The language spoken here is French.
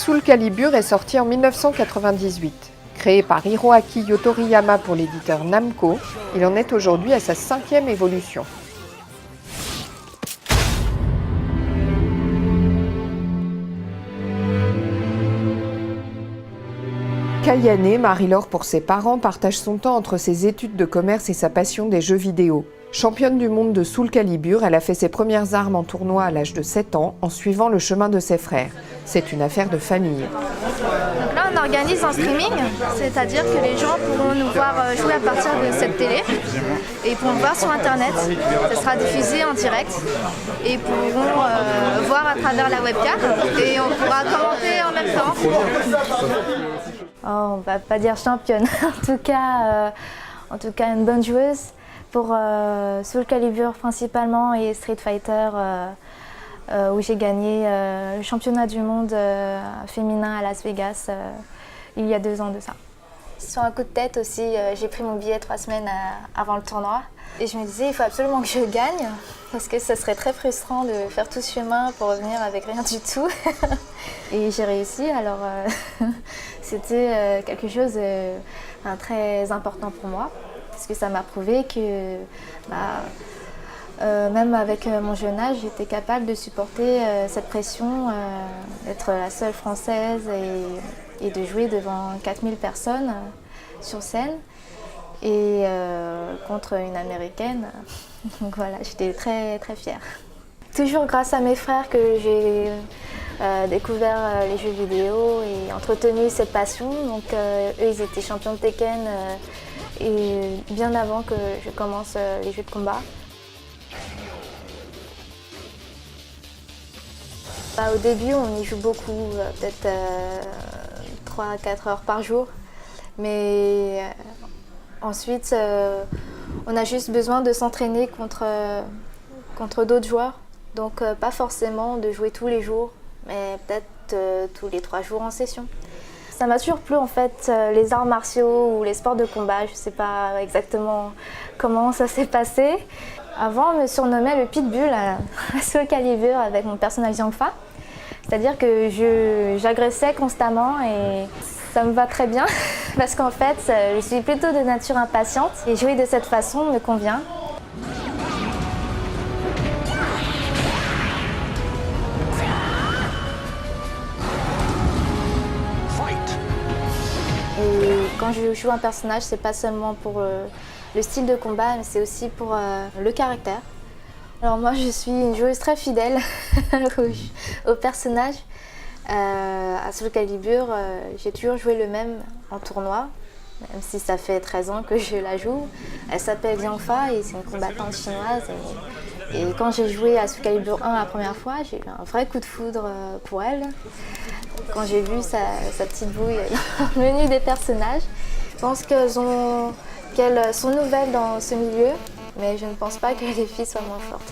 Soul Calibur est sorti en 1998. Créé par Hiroaki Yotoriyama pour l'éditeur Namco, il en est aujourd'hui à sa 5e évolution. Kayane, Marie-Laure pour ses parents, partage son temps entre ses études de commerce et sa passion des jeux vidéo. Championne du monde de Soul Calibur, elle a fait ses premières armes en tournoi à l'âge de 7 ans en suivant le chemin de ses frères. C'est une affaire de famille. Donc là, on organise un streaming, c'est-à-dire que les gens pourront nous voir jouer à partir de cette télé et ils pourront voir sur internet. Ça sera diffusé en direct et ils pourront voir à travers la webcam et on pourra commenter en même temps. Oh, on va pas dire championne, en tout cas une bonne joueuse pour Soul Calibur principalement et Street Fighter où j'ai gagné le championnat du monde féminin à Las Vegas il y a 2 ans de ça. Sur un coup de tête aussi, j'ai pris mon billet 3 semaines avant le tournoi et je me disais il faut absolument que je gagne parce que ce serait très frustrant de faire tout ce chemin pour revenir avec rien du tout. Et j'ai réussi, alors c'était quelque chose de très important pour moi parce que ça m'a prouvé que même avec mon jeune âge, j'étais capable de supporter cette pression, d'être la seule française et de jouer devant 4000 personnes sur scène et contre une américaine. Donc voilà, j'étais très très fière. Toujours grâce à mes frères que j'ai découvert les jeux vidéo et entretenu cette passion. Donc eux, ils étaient champions de Tekken et bien avant que je commence les jeux de combat. Au début, on y joue beaucoup, peut-être 3 à 4 heures par jour. Mais ensuite, on a juste besoin de s'entraîner contre d'autres joueurs. Donc pas forcément de jouer tous les jours, mais peut-être tous les 3 jours en session. Ça m'a toujours plu en fait, les arts martiaux ou les sports de combat. Je ne sais pas exactement comment ça s'est passé. Avant, on me surnommait le pitbull à Soul Calibur avec mon personnage Xiangfa. C'est-à-dire que j'agressais constamment et ça me va très bien parce qu'en fait, je suis plutôt de nature impatiente et jouer de cette façon me convient. Et quand je joue un personnage, c'est pas seulement pour le style de combat, mais c'est aussi pour le caractère. Alors moi, je suis une joueuse très fidèle au personnage. À Soul Calibur, j'ai toujours joué le même en tournoi, même si ça fait 13 ans que je la joue. Elle s'appelle Xiangfa et c'est une combattante chinoise. Et quand j'ai joué à Soul Calibur 1 la première fois, j'ai eu un vrai coup de foudre pour elle. Quand j'ai vu sa petite bouille au menu des personnages, je pense qu'elles sont nouvelles dans ce milieu, mais je ne pense pas que les filles soient moins fortes.